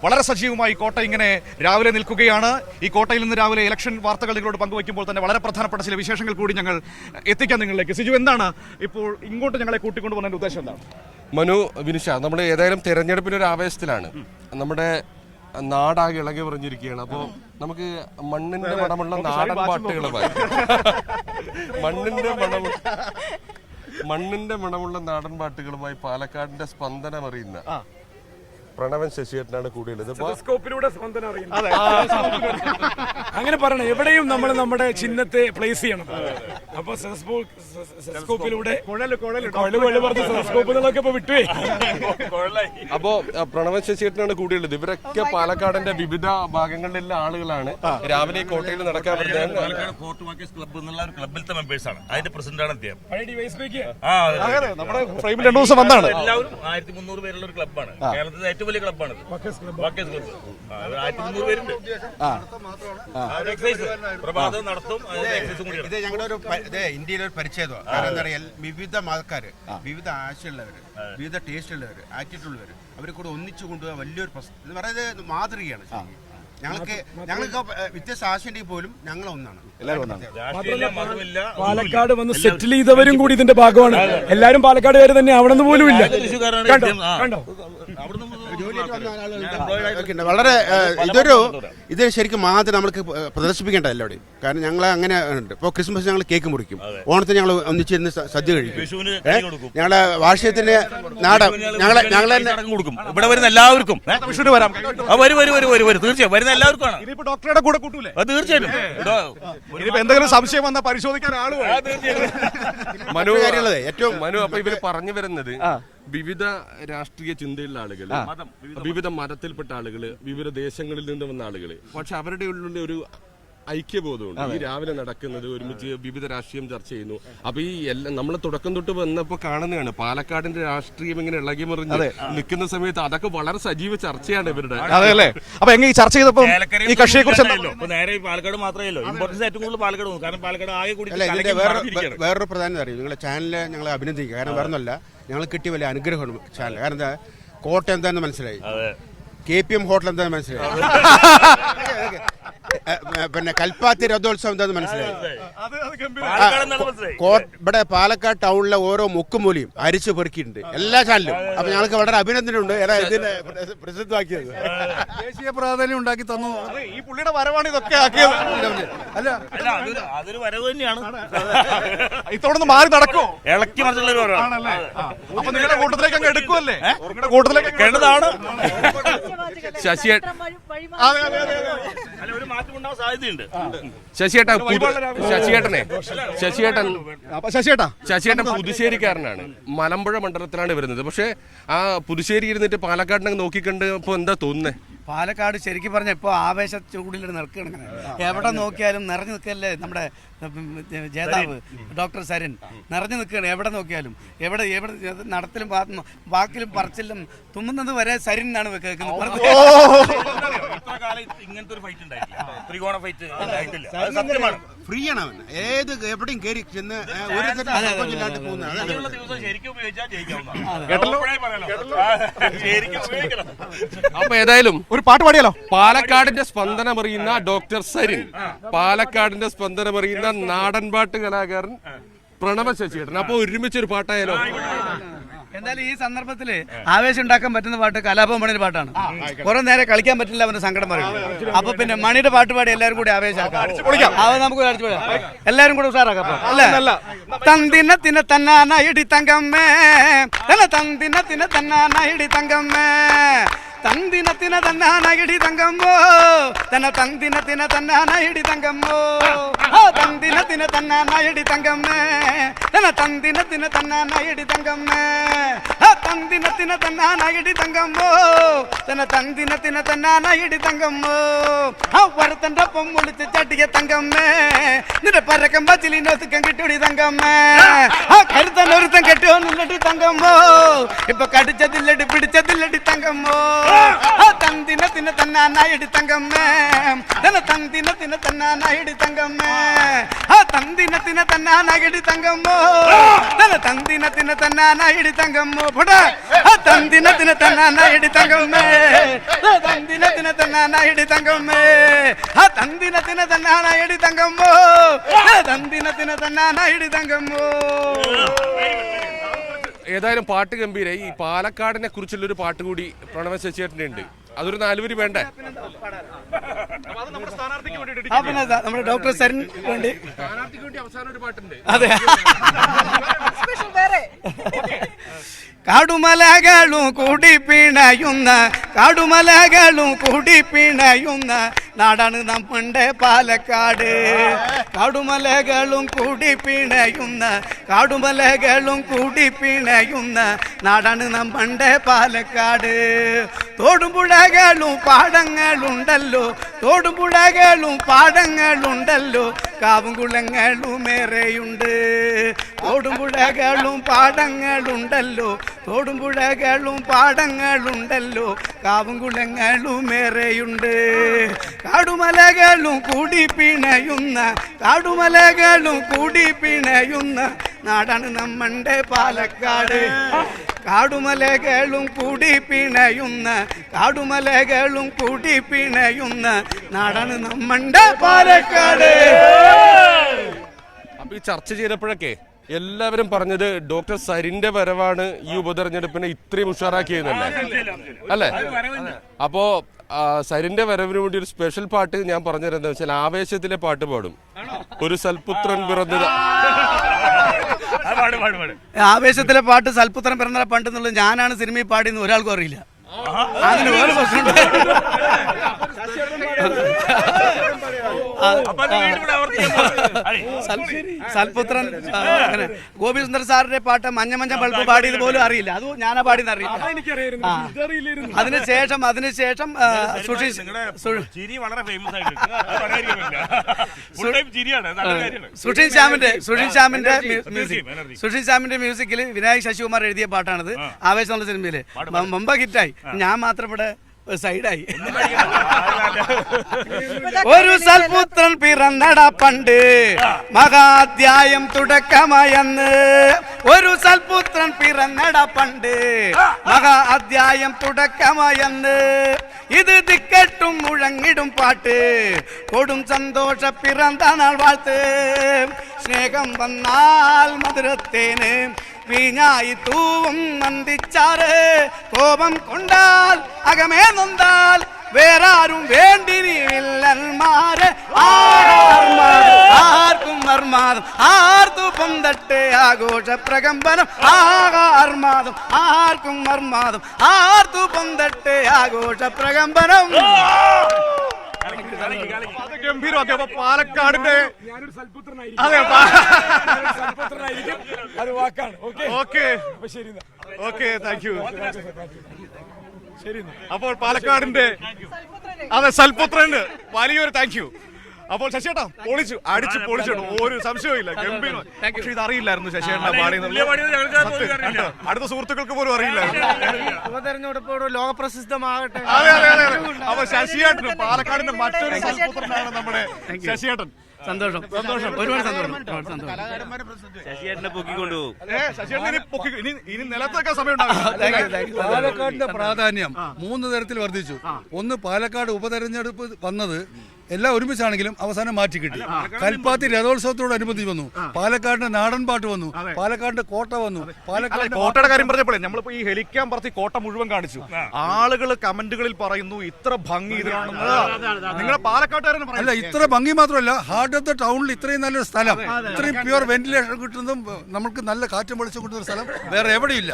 വളരെ സജീവമായി കോട്ട ഇങ്ങനെ രാവിലെ നിൽക്കുകയാണ്. ഈ കോട്ടയിൽ നിന്ന് രാവിലെ ഇലക്ഷൻ വാർത്തകൾ നിങ്ങളോട് പങ്കുവയ്ക്കുമ്പോൾ തന്നെ വളരെ പ്രധാനപ്പെട്ട ചില വിശേഷങ്ങൾ കൂടി ഞങ്ങൾ എത്തിക്കാം നിങ്ങളിലേക്ക്. സിജു, എന്താണ് ഇപ്പോൾ ഇങ്ങോട്ട് ഞങ്ങളെ കൂട്ടിക്കൊണ്ടുപോകുന്നതിന്റെ ഉദ്ദേശം എന്താണ്? മനു, വിനിഷ, നമ്മൾ ഏതായാലും തെരഞ്ഞെടുപ്പിന്റെ ഒരു ആവേശത്തിലാണ്. നമ്മുടെ നാടാകെ ഇളകി പറഞ്ഞിരിക്കുകയാണ്. അപ്പോൾ നമുക്ക് മണ്ണിന്റെ മണമുള്ള നാടൻ പാട്ടുകളുമായി മണ്ണിന്റെ മണമുള്ള നാടൻ പാട്ടുകളുമായി പാലക്കാടിന്റെ സ്പന്ദനം അറിയുന്ന പ്രണവൻ ശശിയേട്ടനാണ് കൂടിയുള്ളത്. അങ്ങനെ പറയണം, എവിടെയും നമ്മൾ നമ്മുടെ ചിഹ്നത്തെ പ്ലേസ് ചെയ്യണം. അപ്പൊ അപ്പോ പ്രണവൻ ശശിയേട്ടനാണ് കൂടിയുള്ളത്. ഇവരൊക്കെ പാലക്കാടിന്റെ വിവിധ ഭാഗങ്ങളിലുള്ള ആളുകളാണ്. രാവിലെ കോട്ടയിൽ നടക്കാൻ ക്ലബ് എന്നുള്ള ഒരു ക്ലബിലത്തെ മെമ്പേഴ്സാണ്. അതിന്റെ പ്രസിഡന്റാണ് അദ്ദേഹം. നമ്മുടെ ഫ്രെയിമിൽ 2 ദിവസം വന്നാണ്. എല്ലാവരും 1300 പേരുള്ള ഒരു ക്ലബ്ബാണ്. കേരളത്തിലെ ഏറ്റവും വലിയ ക്ലബ്ബാണ്. 1300 പേരുണ്ട്. പ്രഭാതം നടത്തും. ഇത് ഞങ്ങളുടെ ഒരു ഇന്ത്യയിലെ ഒരു പരിച്ഛേദമാണ്. കാരണം എന്താ പറയുക, വിവിധ മതക്കാര്, വിവിധ ആശയമുള്ളവര്, വിവിധ ടേസ്റ്റ് ഉള്ളവര്, ആറ്റിറ്റ്യൂഡ് ഉള്ളവര്, അവരെ കൂടെ ഒന്നിച്ചു കൊണ്ടുപോകാൻ വലിയൊരു എന്ന് പറയുന്നത് മാതൃകയാണ്. ഞങ്ങൾക്ക് വ്യത്യസ്ത ആശയമുണ്ടെങ്കിൽ പോലും ഞങ്ങൾ ഒന്നാണ്. പാലക്കാട് വന്ന് സെറ്റിൽ ചെയ്തവരും കൂടി ഇതിന്റെ ഭാഗമാണ്. എല്ലാരും പാലക്കാടുകാർ തന്നെ ആവണമെന്ന് പോലും ഇല്ല. വളരെ ഇത് ശരിക്കും മാത്രം നമ്മൾക്ക് പ്രദർശിപ്പിക്കേണ്ട എല്ലാവരുടെയും. കാരണം ഞങ്ങൾ അങ്ങനെ ഉണ്ട്. ഇപ്പോൾ ക്രിസ്മസ് ഞങ്ങൾ കേക്ക് മുറിക്കും, ഓണത്തിന് ഞങ്ങൾ ഒന്നിച്ചിരുന്ന് സദ്യ കഴിക്കും. ഞങ്ങളുടെ വാർഷികത്തിന് ഞങ്ങൾ കൊടുക്കും. ഇവിടെ വരുന്ന എല്ലാവർക്കും തീർച്ചയായും വരുന്ന എല്ലാവർക്കും ഡോക്ടറുടെ കൂടെ കൂട്ടൂലേ? തീർച്ചയായിട്ടും. എന്തെങ്കിലും സംശയം വന്നാൽ പരിശോധിക്കാൻ മനു, അപ്പൊ ഇവര് പറഞ്ഞു വരുന്നത് വിവിധ രാഷ്ട്രീയ ചിന്തയുള്ള ആളുകള്, വിവിധ മതത്തിൽപ്പെട്ട ആളുകള്, വിവിധ ദേശങ്ങളിൽ നിന്ന് വന്ന ആളുകള്, പക്ഷെ അവരുടെ ഉള്ളിൽ ഒരു ഐക്യബോധമുണ്ട്. ഈ രാവിലെ നടക്കുന്നത് ഒരുമിച്ച് വിവിധ രാഷ്ട്രീയം ചർച്ച ചെയ്യുന്നു. അപ്പൊ ഈ എല്ലാം നമ്മൾ തുടക്കം തൊട്ട് വന്നപ്പോ കാണുന്നതാണ് പാലക്കാടിന്റെ രാഷ്ട്രീയം ഇങ്ങനെ ഇളകി മറിഞ്ഞ് നിൽക്കുന്ന സമയത്ത് അതൊക്കെ വളരെ സജീവ ചർച്ചയാണ് ഇവരുടെ. അതെല്ലേ? അപ്പൊ എങ്ങനെ ഈ ചർച്ച ചെയ്തപ്പോ ഈ കക്ഷിയെ കുറിച്ച് നേരെ പാലക്കാട് മാത്രമല്ലോ ഇമ്പോർട്ടൻസ് ഏറ്റവും കൂടുതൽ പാലക്കാട്. കാരണം പാലക്കാട് ആകെ കൂടി വേറൊരു പ്രധാനത അറിയും. നിങ്ങളുടെ ചാനലിനെ ഞങ്ങൾ അഭിനന്ദിക്കുക. കാരണം വേറൊന്നുമല്ല, ഞങ്ങൾ കിട്ടിയ വലിയ അനുഗ്രഹമാണ് ചാനൽ. കാരണം എന്താ, കോട്ടയം എന്താണെന്ന് മനസ്സിലായി, KPM ഹോട്ടൽ എന്താണെന്ന് മനസ്സിലായി, പിന്നെ കൽപ്പാത്തി രഥോത്സവം എന്താന്ന് മനസ്സിലായി. ഇവിടെ പാലക്കാട് ടൗണിലെ ഓരോ മുക്കുമൂലിയും അരിച്ചു പെറുക്കിയിട്ടുണ്ട് എല്ലാ ചാനലും. അപ്പൊ ഞങ്ങൾക്ക് വളരെ അഭിനന്ദനമുണ്ട് ഇതിനെ പ്രസിദ്ധമാക്കിയത്. ദേശീയ പ്രാധാന്യം ഉണ്ടാക്കി തന്നു. ഈ പുള്ളിയുടെ വരവാണ് ഇതൊക്കെ ആക്കിയത്. അല്ല, അതൊരു വരവ് തന്നെയാണ്. ഇത്തോടൊന്ന് മാറി നടക്കുമോ? ഇളക്കി മറിച്ചുള്ള അപ്പൊ നിങ്ങളുടെ കൂട്ടത്തിലേക്ക് അങ്ങ് എടുക്കുമല്ലേ? നിങ്ങളുടെ കൂട്ടത്തിലേക്ക് കേട്ടതാണ്. ശശിയേട്ടൻ പുതുശ്ശേരിക്കാരനാണ്. മലമ്പുഴ മണ്ഡലത്തിലാണ് വരുന്നത്. പക്ഷെ ആ പുതുശ്ശേരി ഇരുന്നിട്ട് പാലക്കാടിനെ നോക്കിക്കണ്ട് ഇപ്പൊ എന്താ തോന്നുന്നേ? പാലക്കാട് ശരിക്കും പറഞ്ഞ ഇപ്പൊ ആവേശ ചൂടിൽ നിൽക്കുകയാണ്. എവിടെ നോക്കിയാലും നിറഞ്ഞു നിൽക്കല്ലേ നമ്മുടെ ജേതാവ് ഡോക്ടർ സരിൻ. നിറഞ്ഞു നിൽക്കുകയാണ് എവിടെ നോക്കിയാലും. എവിടെ നടത്തിലും വാക്കിലും പറച്ചിലും തുമ്മുന്നത് വരെ സരിൻ എന്നാണ് കേൾക്കുന്നത്. ഇങ്ങനത്തെ ഒരു ഫൈറ്റ് ത്രികോണ ഫൈറ്റ് ഫ്രീ ആണ് അവൻ. ഏത് എവിടെയും കയറി ചെന്ന് ഒരു ശരിക്കും ഉപയോഗിച്ചാൽ ജയിക്കാവുന്നതാണ്. അപ്പൊ ഏതായാലും ഒരു പാട്ട് പാടിയാലോ? പാലക്കാടിന്റെ സ്പന്ദനമറിയുന്ന ഡോക്ടർ സരിൻ, പാലക്കാടിന്റെ സ്പന്ദനമറിയുന്ന നാടൻ പാട്ട് കലാകാരൻ പ്രണവ ശശിയേട്ടൻ. അപ്പൊ ഒരുമിച്ചൊരു പാട്ടായാലോ? എന്തായാലും ഈ സന്ദർഭത്തില് ആവേശം ഉണ്ടാക്കാൻ പറ്റുന്ന പാട്ട് കലാഭവൻ മണിയുടെ പാട്ടാണ്. കുറെ നേരം കളിക്കാൻ പറ്റില്ല, അവന്റെ സങ്കടം പറയും. അപ്പൊ പിന്നെ മണിയുടെ പാട്ട് പാടി എല്ലാവരും കൂടി ആവേശമാക്കാം. അത് നമുക്ക് എല്ലാവരും കൂടെ ഉഷാറാക്കാം അല്ലേ? തന്തിനത്തിന് തന്നാന ഇടി തങ്കമ്മേ, തന്തിനത്തിന് തന്നാന ഇടി തങ്കമ്മേ, തന്തിനത്തിന് തന്നാന ഇടി തങ്കമ്മോ, തന്തിനത്തിന് തന്നാന ഇടി തങ്കമ്മോ, തന്തിനത്തിന് തന്നാന ഇടി തങ്കമ്മേ, തന്തിനത്തിന് തന്നാന ഇടി തങ്കമ്മേ, തന്തിനത്തിന് തന്നാന ഇടി തങ്കമ്മോ, തന്തിനത്തിന് തന്നാന ഇടി തങ്കമ്മോ, വരത്തന്റെ ഒപ്പം മുളിച്ച് ചട്ടിയ തങ്കമ്മേ, നിന്റെ പരക്കം പച്ചിലിനൊതുക്കം കിട്ടൂടി തങ്കമ്മേ, കരുത്തനൊരുത്തം കെട്ടുവന്നില്ലടി തങ്കമ്മോ, ഇപ്പൊ കടിച്ചതില്ലടി പിടിച്ചതില്ലടി തങ്കമ്മോ, തന്തിനത്തിന് തിന തന്നാനായിടി തങ്കമ്മേ തന തന്തിന തിന തന്നാനായിടി തങ്കമ്മേ ആ തന്തിന തിന തന്നാനായിടി തങ്കമ്മോ തന തന്തിന തിന തന്നാനായിടി തങ്കമ്മോ പൊടാ ആ തന്തിന തിന തന്നാനായിടി തങ്കമ്മേ തന്തിന തിന തന്നാനായിടി തങ്കമ്മേ ആ തന്തിന തിന തന്നാനായിടി തങ്കമ്മോ തന്തിന തിന തന്നാനായിടി തങ്കമ്മോ. ഏതായാലും പാട്ട് ഗംഭീര. ഈ പാലക്കാടിനെ കുറിച്ചുള്ള ഒരു പാട്ട് കൂടി പ്രണവ ശശിയേട്ടൻ്റെ ഉണ്ട്. അതൊരു 4 വരി വേണ്ടേ? ആ പിന്നെ നമ്മുടെ ഡോക്ടർ സരിൻ വേണ്ടി സ്ഥാനാർത്ഥിക്ക് വേണ്ടി അവസാനം ഒരു പാട്ടുണ്ട്. അതെ. കാടുമലകളും കൂടി പിണയുന്ന കാടുമലകളും കൂടി പിണയുന്ന നാടാണ് നമ്മുടെ പാലക്കാട്. കാടുമലകളും കൂടി പിണയുന്ന കാടുമലകളും കൂടി പിണയുന്ന നാടാണ് നമ്മുടെ പാലക്കാട്. തോടുപുഴകളും പാടങ്ങളുണ്ടല്ലോ തോടുപുഴകളും പാടങ്ങളുണ്ടല്ലോ കാവും കുളങ്ങളും ഏറെയുണ്ട്. തോടുപുഴകളും പാടങ്ങളുണ്ടല്ലോ തോടുപുഴകളും പാടങ്ങളുണ്ടല്ലോ കാവും കുളങ്ങളും ഏറെയുണ്ട്. കാടുമലകളും കൂടി പിണയുന്ന കാടുമലകളും കൂടി പിണയുന്ന നാടാണ് നമ്മുടെ പാലക്കാട്. കാടുമലകളും കൂടി പിണയുന്ന കാടുമലകളും കൂടി പിണയുന്ന നാടാണ് നമ്മുടെ പാലക്കാട്. അപ്പൊ ഈ ചർച്ച ചെയ്തപ്പോഴൊക്കെ എല്ലാവരും പറഞ്ഞത് ഡോക്ടർ സരിന്റെ വരവാണ് ഈ ഉപതെരഞ്ഞെടുപ്പിനെ ഇത്രയും ഉഷാറാക്കിയതല്ലേ അല്ലേ? അപ്പോ സരിന്റെ വരവിന് വേണ്ടി ഒരു സ്പെഷ്യൽ പാട്ട് ഞാൻ പറഞ്ഞുതരുന്നത് വെച്ചാൽ ആവേശത്തിലെ പാട്ട് പാടും. ഒരു സൽപുത്രൻ പിറന്നത്. ആവേശത്തിലെ പാട്ട് സൽപുത്രൻ പിറന്ന പണ്ടെന്നുള്ളത് ഞാനാണ് സിനിമയിൽ പാടിയെന്ന് ഒരാൾക്കും അറിയില്ല. അതിന് വേറെ പ്രശ്നമുണ്ട്. സൽപുത്രൻ അങ്ങനെ ഗോപിസുന്ദർ സാറിന്റെ പാട്ട് മഞ്ഞ മഞ്ഞ ബൾബ് പാടിയത് പോലും അറിയില്ല. അത് ഞാനാ പാടിയെന്ന് അറിയില്ല. അതിനുശേഷം ചിരി വളരെ ഫേമസ് ആയിട്ട് സുഷിൻ ശ്യാമിന്റെ മ്യൂസിക്കിൽ വിനായക് ശശികുമാർ എഴുതിയ പാട്ടാണിത്. ആവേശം എന്നുള്ള സിനിമയില് ബമ്പ ഹിറ്റായി. ഞാൻ മാത്രം ഇവിടെ സൈഡായി. ഒരു സൽപുത്രൻ പിറന്നട പണ്ട് മഹാധ്യായം തുടക്കമായെന്ന്. ഒരു സൽപുത്രൻ പിറന്നട പണ്ട് മഹാ അധ്യായം തുടക്കമായെന്ന്. ഇത് ദിക്കെട്ടും മുഴങ്ങിടും പാട്ട് കൊടും സന്തോഷ പിറന്ന നാൾ വാഴ്ത്ത്. സ്നേഹം വന്നാൽ മധുരത്തേന് വീഞ്ഞായി തൂവും നന്ദിച്ചാറ്. കോപം കൊണ്ടാൽ അകമേ നൊന്താൽ വേറാരും വേണ്ടിനി വില്ലന്മാര്. ആർക്കും മർമാദം ആർത്തു പൊന്തട്ടെ ആഘോഷ പ്രകമ്പനം. ആർമാദം ആർക്കും മർമാദം ആർത്തു പൊന്തട്ടെ ആഘോഷ പ്രകമ്പനം. ഗംഭീരമൊക്കെ. അപ്പൊ പാലക്കാടിന്റെ ഞാനൊരു സൽപുത്രനായിരിക്കും. അതെ സൽപുത്രനായിരിക്കും. അത് വാക്കാണ്. ഓക്കെ ശരി. Okay thank you. ശരി. അപ്പോൾ പാലക്കാടിന്റെ അതെ സൽപുത്രന് വലിയൊരു താങ്ക് യു. അപ്പോൾ ശശിയേട്ടാ പൊളിച്ചു അടിച്ചു പൊളിച്ചിട്ടു ഒരു സംശയവും ഇല്ല. ഗംഭീരം. പക്ഷെ ഇത് അറിയില്ലായിരുന്നു ശശിയേട്ട പാടി. അടുത്ത സുഹൃത്തുക്കൾക്ക് പോലും അറിയില്ലായിരുന്നു. ഉപതെരഞ്ഞെടുപ്പോട് ലോകപ്രസിദ്ധമാകട്ടെ. അതെ അതെ അതെ. അപ്പൊ ശശിയേട്ടന് പാലക്കാടിന്റെ മറ്റൊരു സൽപുത്രനാണ് നമ്മുടെ ശശിയേട്ടൻ. സന്തോഷം സന്തോഷം ഒരുപാട് സന്തോഷം. ശശിയേട്ടനെ പൊക്കിക്കൊണ്ടുപോകും. ശശിയേട്ടൻ ഇനി നിലത്തേക്കാൻ സമയം ഉണ്ടാവില്ല. പാലക്കാടിന്റെ പ്രാധാന്യം 3 തരത്തിൽ വർദ്ധിച്ചു. ഒന്ന്, പാലക്കാട് ഉപതെരഞ്ഞെടുപ്പ് വന്നത് എല്ലാം ഒരുമിച്ചാണെങ്കിലും അവസാനം മാറ്റി കിട്ടി. കൽപ്പാത്തി രഥോത്സവത്തോടനുബന്ധിച്ച് വന്നു. പാലക്കാടിന്റെ നാടൻ പാട്ട് വന്നു. പാലക്കാടിന്റെ കോട്ട വന്നു. പാലക്കാട് കോട്ടയുടെ കാര്യം പറഞ്ഞപ്പോഴേ നമ്മളിപ്പോ ഈ ഹെലിക്കാൻ പറത്തി കോട്ട മുഴുവൻ കാണിച്ചു. ആളുകൾ കമന്റുകളിൽ പറയുന്നു ഇത്ര ഭംഗി ഇതിലാണെന്ന്. നിങ്ങളെ പാലക്കാട്ടുകാരൻ അല്ല, ഇത്ര ഭംഗി മാത്രമല്ല, ഹാർട്ട് ഓഫ് ദ ടൗണിൽ ഇത്രയും നല്ലൊരു സ്ഥലം, ഇത്രയും പ്യുവർ വെന്റിലേഷൻ കിട്ടുന്നതും നമുക്ക് നല്ല കാറ്റും വെളിച്ചം കിട്ടുന്ന ഒരു സ്ഥലം വേറെ എവിടെയില്ല.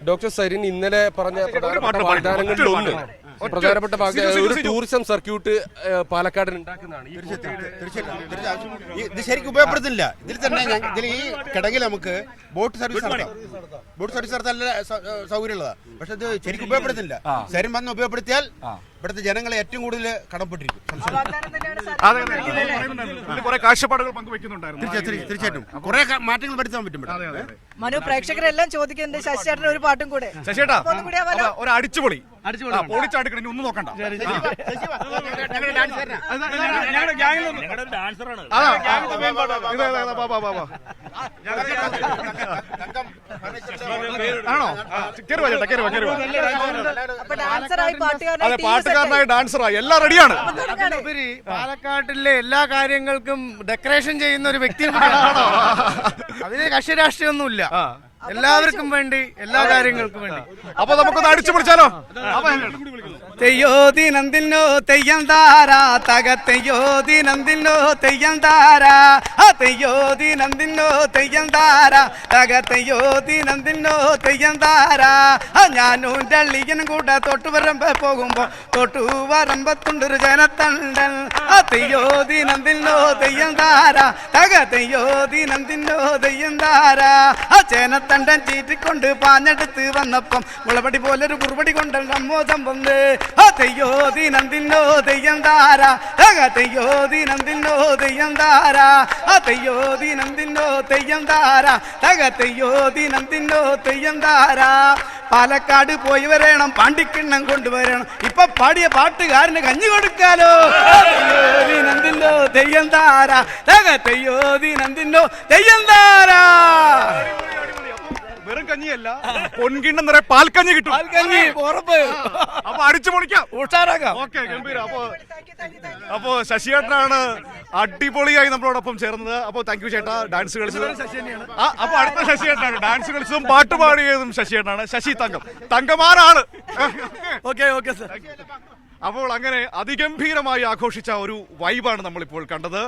ഡോക്ടർ സരിൻ ഇന്നലെ പറഞ്ഞ പ്രധാനപ്പെട്ട വാഗ്ദാനങ്ങളിലൊന്ന് പ്രധാനപ്പെട്ട ഒരു ടൂറിസം സർക്യൂട്ട് പാലക്കാടിന് ഉണ്ടാക്കുന്നതാണ്. ഇത് ശരിക്കും ഉപയോഗപ്പെടുത്തില്ല. ഇതിൽ തന്നെ ഇതിൽ ഈ കിടങ്ങിൽ നമുക്ക് ബോട്ട് സർവീസ് നടത്താം. ബോട്ട് സർവീസ് നടത്താൻ നല്ല സൗകര്യമുള്ളതാണ്. പക്ഷെ ഇത് ശരിക്കും ഉപയോഗപ്പെടുത്തില്ല. ശരി വന്ന് ഉപയോഗപ്പെടുത്തിയാൽ ഇവിടുത്തെ ജനങ്ങളെ ഏറ്റവും കൂടുതൽ കടപ്പെട്ടിരിക്കും. അതെ കുറെ കാഴ്ചപ്പാടുകൾ പങ്കുവെക്കുന്നുണ്ടായിരുന്നു. തീർച്ചയായിട്ടും കുറെ മാറ്റങ്ങൾ വരുത്താൻ പറ്റും ഇവിടെ. മനു പ്രേക്ഷകരെല്ലാം ചോദിക്കുന്നുണ്ട് ശശിചേട്ടൻ ഒരു പാട്ടും കൂടെ. ശശിയേട്ടാ ഒന്നും കൂടി ആവാലോ? ഒരു അടിച്ചുപൊളി പൊളിച്ചടുക്കണ ഒന്നും നോക്കണ്ട. ഞങ്ങളുടെ ഒരു ഡാൻസറാണ്. ആണോ? കേറുവാ ചേട്ടാ, കേറുവാ. അപ്പൊ ഡാൻസറായി അതെ, പാട്ടുകാരനായി ഡാൻസറായി എല്ലാം റെഡിയാണ്. അതിലുപരി പാലക്കാട്ടിലെ എല്ലാ കാര്യങ്ങൾക്കും ഡെക്കറേഷൻ ചെയ്യുന്ന ഒരു വ്യക്തി അതിന് കക്ഷി രാഷ്ട്രീയമൊന്നുമില്ല. എല്ലാവർക്കും വേണ്ടി എല്ലാ കാര്യങ്ങൾക്കും വേണ്ടി. അപ്പൊ നമുക്കൊന്ന് അടിച്ചു പിടിച്ചാലോ? തെയ്യോ ദിനന്തിനോ തെയ്യം താരാ തക തെയ്യോ ദിനന്തിനോ തെയ്യം താരാ തെയ്യോ ദിനന്തിനോ തെയ്യം താരാ തക തെയ്യോ ദിനന്തിനോ തെയ്യം താരാ ഞാനും രള്ളിയനും കൂടെ തൊട്ടുവരമ്പ പോകുമ്പോ തൊട്ടുവരമ്പത്തുണ്ടൊരു ജനത്തണ്ടൻ തെയ്യോ ദിനന്തിനോ തെയ്യം താരാ തക തെയ്യോ ദിനന്തിനോ തെയ്യം താരാ ചേനത്തണ്ടൻ ചീറ്റിക്കൊണ്ട് പാഞ്ഞെടുത്ത് വന്നപ്പം മുളപടി പോലൊരു കുറുപടി കൊണ്ട് അമ്മോദം വന്ന് തെയ്യോ ദിനന്തിനോ തെയ്യം താരാ തെയ്യോ ദിനന്തിനോ തെയ്യം താരാ തെയ്യോ ദിനന്തിനോ തെയ്യം താരാ തെയ്യോ ദിനന്തിനോ തെയ്യം താരാ പാലക്കാട് പോയി വരണം, പാണ്ടിക്കിണ്ണം കൊണ്ടുവരണം, ഇപ്പൊ പാടിയ പാട്ടുകാരന് കഞ്ഞി കൊടുക്കാലോ. ദിനന്തിനോ തെയ്യം താരാ തെയ്യോ ദിനന്തിനോ തെയ്യം താരാ. വെറും കഞ്ഞിയല്ല, പൊൻകിണ്ണം നിറയെ പാൽക്കഞ്ഞി കിട്ടും. കഞ്ഞി ഉറപ്പ്. അപ്പൊ അടിച്ചു പൊളിക്കാം, ഉഷാറാക്കാം. ഓക്കെ, ഗംഭീരം. അപ്പോ ശശിയേട്ടനാണ് അടിപൊളിയായി നമ്മളോടൊപ്പം ചേർന്നത്. അപ്പൊ താങ്ക് യു ചേട്ടാ. ഡാൻസ് കളിച്ചത് അപ്പൊ അടുത്ത ശശിയേട്ടനാണ്. ഡാൻസ് കളിച്ചതും പാട്ടുപാടിയതും ശശിയേട്ടനാണ്. ശശി തങ്കമാനാണ്. Okay okay sir. അപ്പോൾ അങ്ങനെ അതിഗംഭീരമായി ആഘോഷിച്ച ഒരു വൈബാണ് നമ്മളിപ്പോൾ കണ്ടത്.